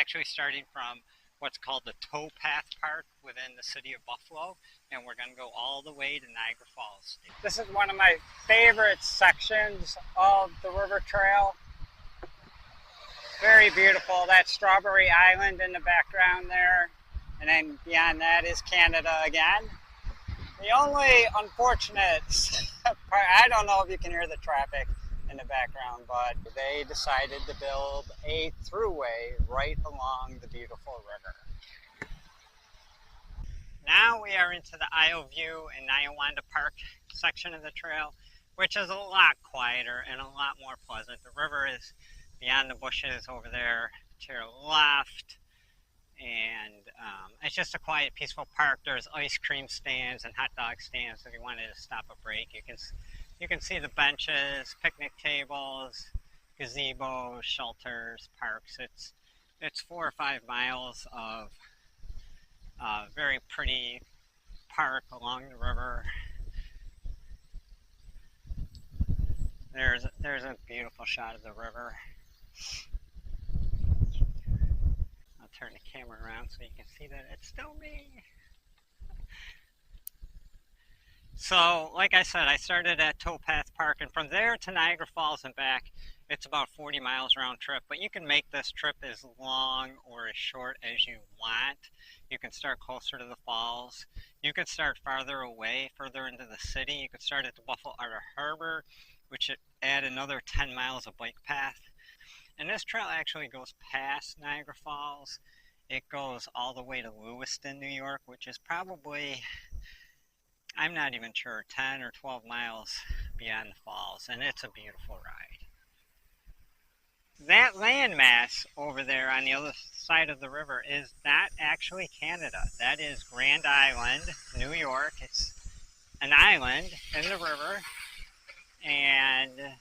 actually starting from what's called the Towpath Park within the city of Buffalo, and we're going to go all the way to Niagara Falls. This is one of my favorite sections of the river trail. Very beautiful. That Strawberry Island in the background there, and then beyond that is Canada again. The only unfortunate part, I don't know if you can hear the traffic in the background, but they decided to build a throughway right along the beautiful river. Now we are into the Isle View and Niawanda Park section of the trail, which is a lot quieter and a lot more pleasant. The river is beyond the bushes over there to your left, and it's just a quiet, peaceful park. There's ice cream stands and hot dog stands if you wanted to stop a break. You can see the benches, picnic tables, gazebos, shelters, parks. It's 4 or 5 miles of very pretty park along the river. There's a beautiful shot of the river. I'll turn the camera around so you can see that it's still me. So, like I said, I started at Towpath Park, and from there to Niagara Falls and back, it's about 40 miles round trip, but you can make this trip as long or as short as you want. You can start closer to the falls. You can start farther away, further into the city. You could start at the Buffalo Outer Harbor, which would add another 10 miles of bike path. And this trail actually goes past Niagara Falls. It goes all the way to Lewiston, New York, which is probably, I'm not even sure, 10 or 12 miles beyond the falls, and it's a beautiful ride. That landmass over there on the other side of the river is not actually Canada. That is Grand Island, New York. It's an island in the river, and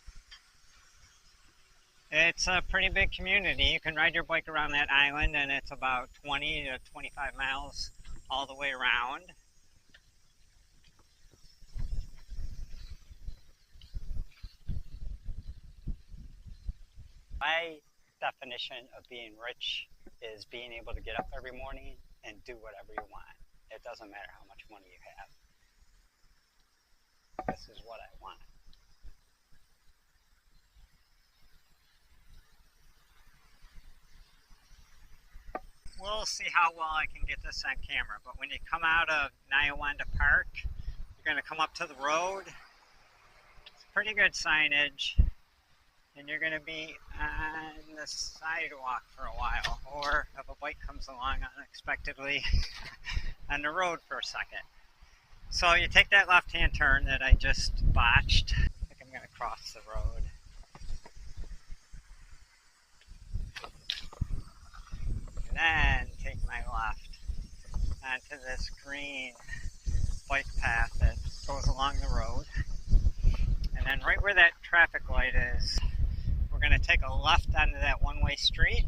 it's a pretty big community. You can ride your bike around that island, and it's about 20 to 25 miles all the way around. My definition of being rich is being able to get up every morning and do whatever you want. It doesn't matter how much money you have. This is what I want. We'll see how well I can get this on camera, but when you come out of Niawanda Park, you're going to come up to the road. It's pretty good signage. And you're going to be on the sidewalk for a while, or if a bike comes along unexpectedly on the road for a second. So you take that left-hand turn that I just botched. I think I'm going to cross the road. And then take my left onto this green bike path that goes along the road. And then right where that traffic light is, we're going to take a left onto that one-way street.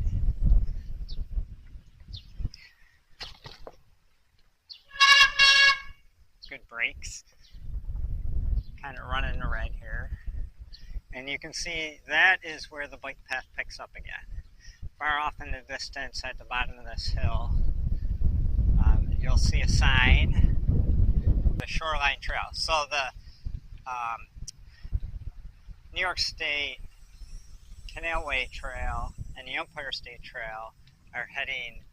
Good brakes. Kind of running the red here. And you can see that is where the bike path picks up again. Far off in the distance at the bottom of this hill, you'll see a sign, the Shoreline Trail. So the New York State Canalway Trail and the Empire State Trail are heading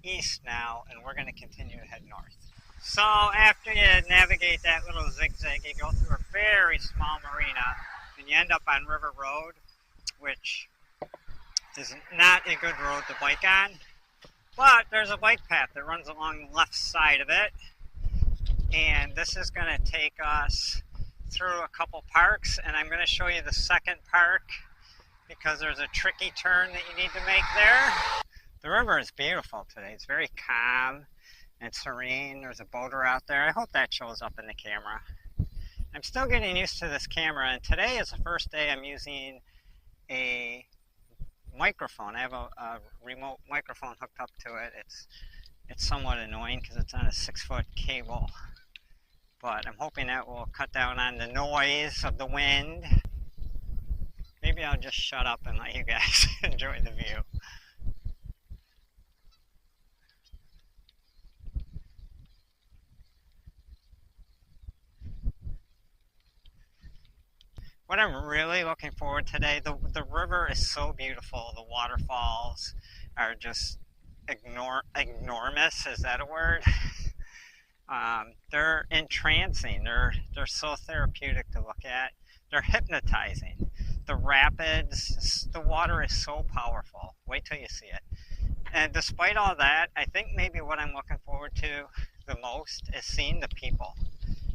east now, and we're going to continue to head north. So after you navigate that little zigzag, you go through a very small marina, and you end up on River Road, which is not a good road to bike on, but there's a bike path that runs along the left side of it, and this is going to take us through a couple parks, and I'm going to show you the second park because there's a tricky turn that you need to make there. The river is beautiful today. It's very calm and serene. There's a boater out there. I hope that shows up in the camera. I'm still getting used to this camera, and today is the first day I'm using a microphone. I have a remote microphone hooked up to it. It's somewhat annoying because it's on a 6-foot cable, but I'm hoping that will cut down on the noise of the wind. Maybe I'll just shut up and let you guys enjoy the view. What I'm really looking forward today, the river is so beautiful. The waterfalls are just enormous. Is that a word? They're entrancing. They're so therapeutic to look at. They're hypnotizing. The rapids, the water is so powerful. Wait till you see it. And despite all that, I think maybe what I'm looking forward to the most is seeing the people.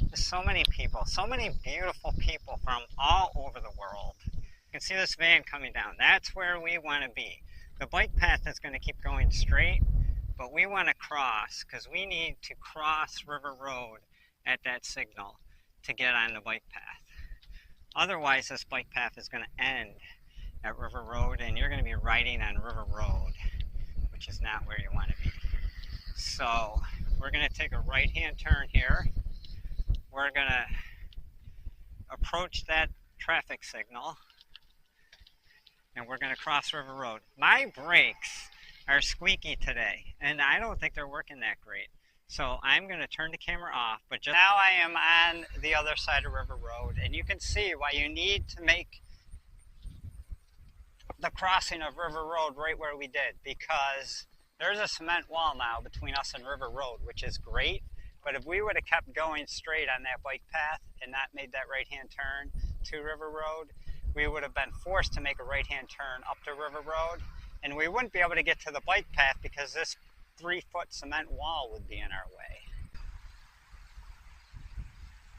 There's so many people, so many beautiful people from all over the world. You can see this van coming down. That's where we want to be. The bike path is going to keep going straight, but we want to cross because we need to cross River Road at that signal to get on the bike path. Otherwise, this bike path is going to end at River Road and you're going to be riding on River Road, which is not where you want to be. So we're going to take a right-hand turn here. We're going to approach that traffic signal and we're going to cross River Road. My brakes are squeaky today and I don't think they're working that great. So I'm going to turn the camera off, but just now I am on the other side of River Road and you can see why you need to make the crossing of River Road right where we did, because there's a cement wall now between us and River Road, which is great. But if we would have kept going straight on that bike path and not made that right-hand turn to River Road, we would have been forced to make a right-hand turn up to River Road, and we wouldn't be able to get to the bike path because this 3-foot cement wall would be in our way.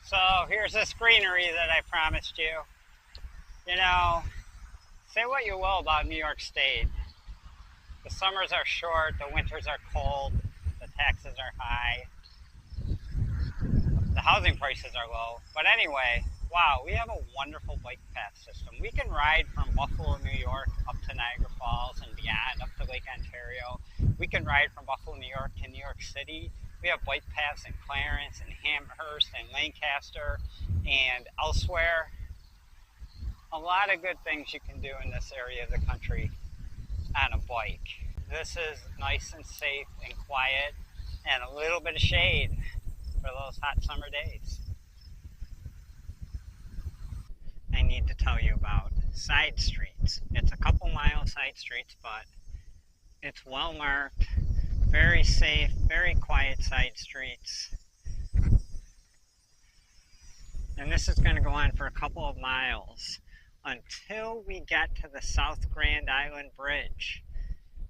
So here's this greenery that I promised you. You know, say what you will about New York State. The summers are short, the winters are cold, the taxes are high, the housing prices are low. But anyway, wow, we have a wonderful bike path system. We can ride from Buffalo, New York up to Niagara Falls and beyond, up to Lake Ontario. We can ride from Buffalo, New York to New York City. We have bike paths in Clarence and Amherst and Lancaster and elsewhere. A lot of good things you can do in this area of the country on a bike. This is nice and safe and quiet and a little bit of shade for those hot summer days. I need to tell you about side streets. It's a couple mile side streets, but it's well marked, very safe, very quiet side streets. And this is going to go on for a couple of miles until we get to the South Grand Island Bridge.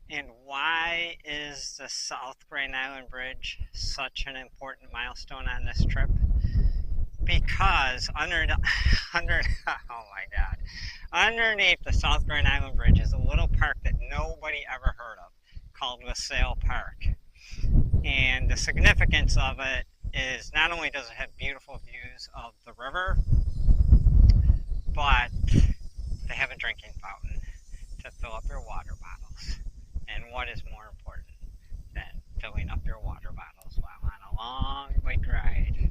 And why is the South Grand Island Bridge such an important milestone on this trip? Because underneath the South Grand Island Bridge is a little park that nobody ever heard of called LaSalle Park. And the significance of it is not only does it have beautiful views of the river, but they have a drinking fountain to fill up your water bottles. And what is more important than filling up your water bottles while on a long bike ride?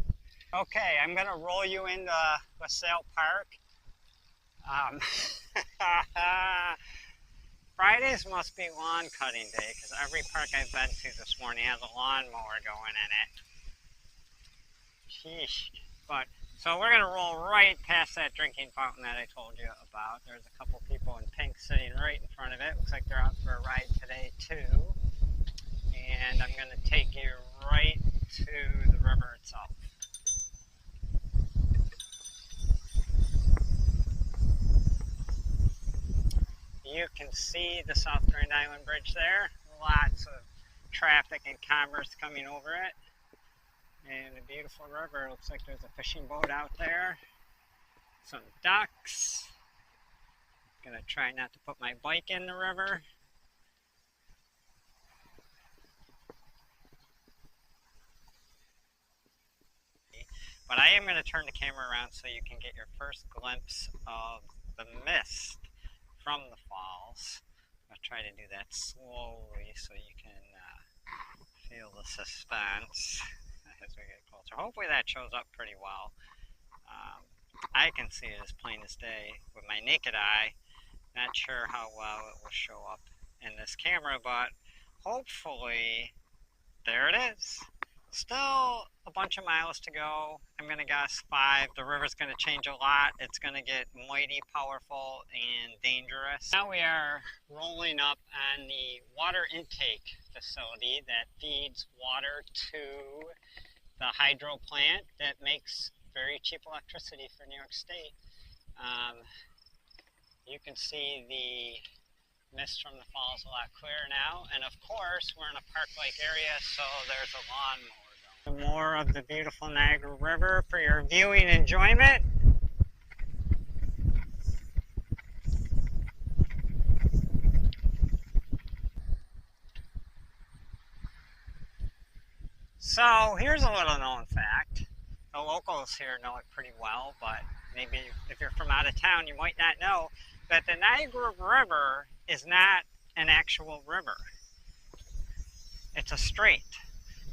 Okay, I'm going to roll you into LaSalle Park. Fridays must be lawn cutting day because every park I've been to this morning has a lawnmower going in it. Sheesh. But so we're gonna roll right past that drinking fountain that I told you about. There's a couple people in pink sitting right in front of it. Looks like they're out for a ride today too. And I'm gonna take you right to the river itself. You can see the South Grand Island Bridge there. Lots of traffic and commerce coming over it. And a beautiful river. Looks like there's a fishing boat out there. Some ducks. Gonna try not to put my bike in the river. But I am going to turn the camera around so you can get your first glimpse of the mist from the falls. I'll try to do that slowly so you can feel the suspense as we get closer. Hopefully that shows up pretty well. I can see it as plain as day with my naked eye. Not sure how well it will show up in this camera, but hopefully there it is. Still a bunch of miles to go. I'm going to guess 5. The river's going to change a lot. It's going to get mighty powerful and dangerous. Now we are rolling up on the water intake facility that feeds water to the hydro plant that makes very cheap electricity for New York State. You can see the mist from the falls a lot clearer now, and of course we're in a park-like area, so there's a lawnmower going. More of the beautiful Niagara River for your viewing enjoyment. So here's a little known fact. The locals here know it pretty well, but maybe if you're from out of town you might not know that the Niagara River is not an actual river. It's a strait.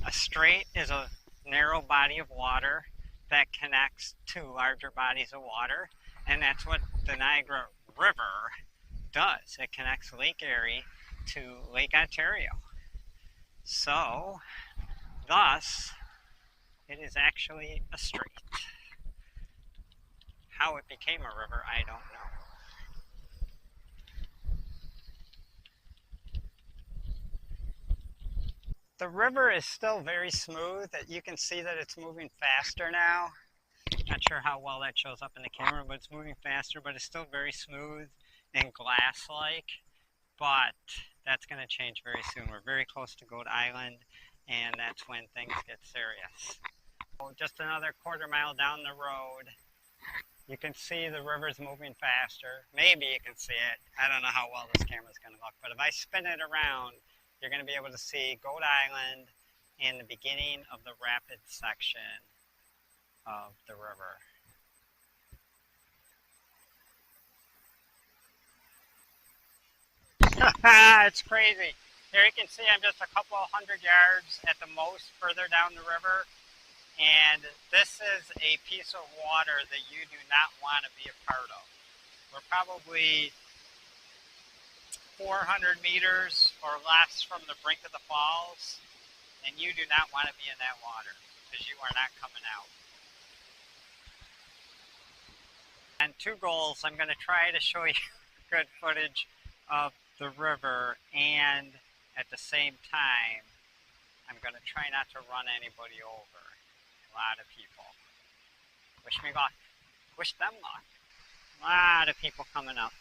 A strait is a narrow body of water that connects two larger bodies of water, and that's what the Niagara River does. It connects Lake Erie to Lake Ontario. So, thus, it is actually a strait. How it became a river, I don't know. The river is still very smooth. You can see that it's moving faster now. Not sure how well that shows up in the camera, but it's moving faster, but it's still very smooth and glass-like. But that's going to change very soon. We're very close to Goat Island, and that's when things get serious. Just another quarter mile down the road, you can see the river's moving faster. Maybe you can see it. I don't know how well this camera's going to look, but if I spin it around, you're going to be able to see Goat Island and the beginning of the rapid section of the river. It's crazy. Here you can see I'm just a couple of 100 yards at the most further down the river, and this is a piece of water that you do not want to be a part of. We're probably 400 meters or less from the brink of the falls, and you do not want to be in that water because you are not coming out. And 2 goals, I'm going to try to show you good footage of the river, and at the same time I'm going to try not to run anybody over. A lot of people. Wish me luck. Wish them luck. A lot of people coming up.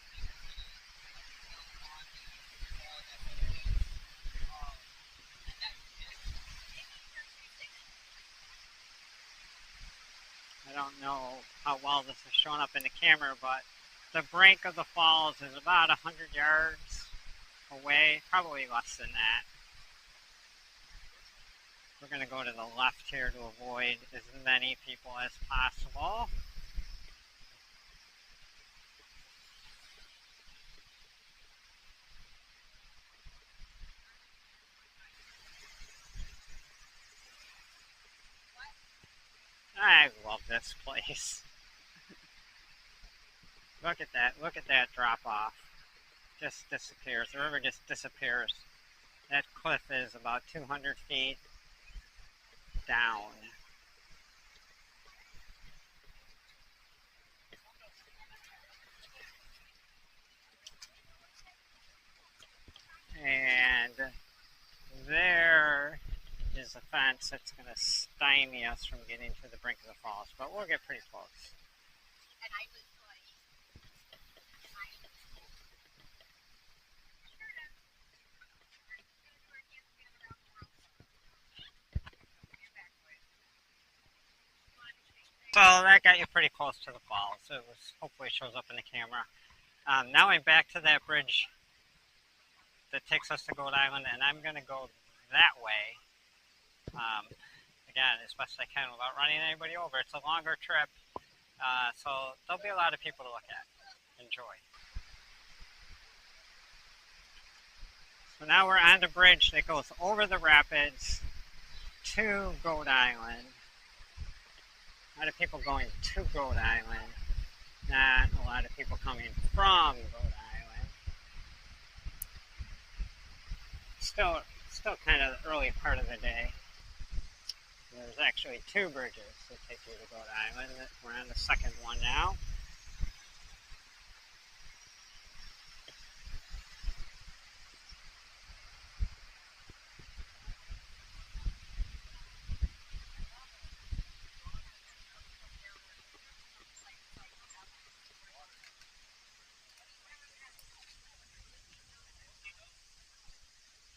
I don't know how well this is showing up in the camera, but the brink of the falls is about 100 yards away, probably less than that. We're going to go to the left here to avoid as many people as possible. I love this place. Look at that drop off. Just disappears. The river just disappears. That cliff is about 200 feet down. And there is a fence that's going to stymie us from getting to the brink of the falls, but we'll get pretty close. So that got you pretty close to the falls. It was, hopefully it shows up in the camera. Now I'm back to that bridge that takes us to Goat Island, and I'm going to go that way. Again, as best I can without running anybody over. It's a longer trip, so there'll be a lot of people to look at. Enjoy. So now we're on the bridge that goes over the rapids to Goat Island. A lot of people going to Goat Island, not a lot of people coming from Goat Island. Still kind of the early part of the day. There's actually two bridges that take you to Goat Island. We're on the second one now.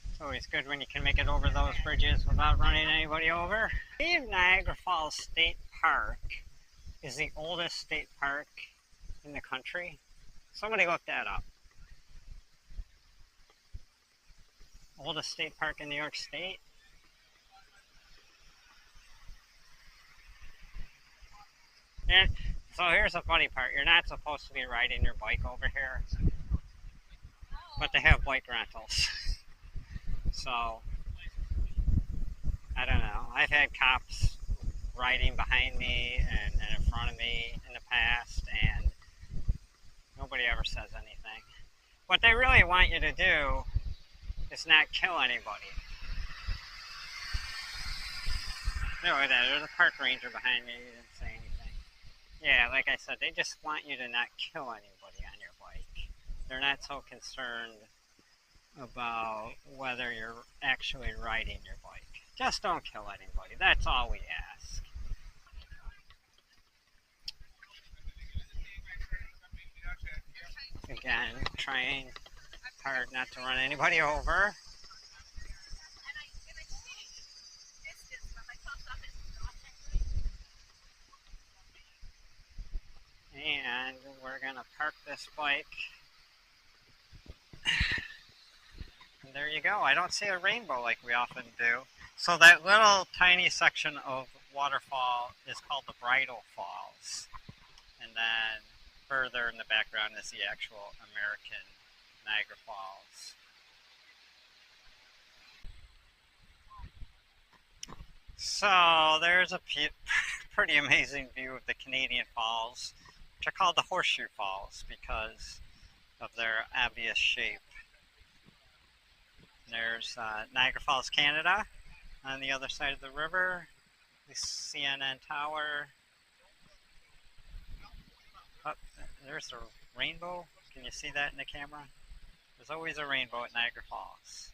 It's always good when you can make it over those bridges without running anybody over. I believe Niagara Falls State Park is the oldest state park in the country. Somebody look that up. Oldest state park in New York State. And so here's the funny part. You're not supposed to be riding your bike over here, but they have bike rentals. So, I don't know. I've had cops riding behind me and in front of me in the past, and nobody ever says anything. What they really want you to do is not kill anybody. No, there's a park ranger behind me. He didn't say anything. Yeah, like I said, they just want you to not kill anybody on your bike. They're not so concerned about whether you're actually riding your bike. Just don't kill anybody. That's all we ask. Again, trying hard not to run anybody over. And we're gonna park this bike. And there you go. I don't see a rainbow like we often do. So that little tiny section of waterfall is called the Bridal Falls. And then further in the background is the actual American Niagara Falls. So there's a pretty amazing view of the Canadian Falls, which are called the Horseshoe Falls because of their obvious shape. There's Niagara Falls, Canada, on the other side of the river. The CNN Tower. Oh, there's a rainbow. Can you see that in the camera? There's always a rainbow at Niagara Falls.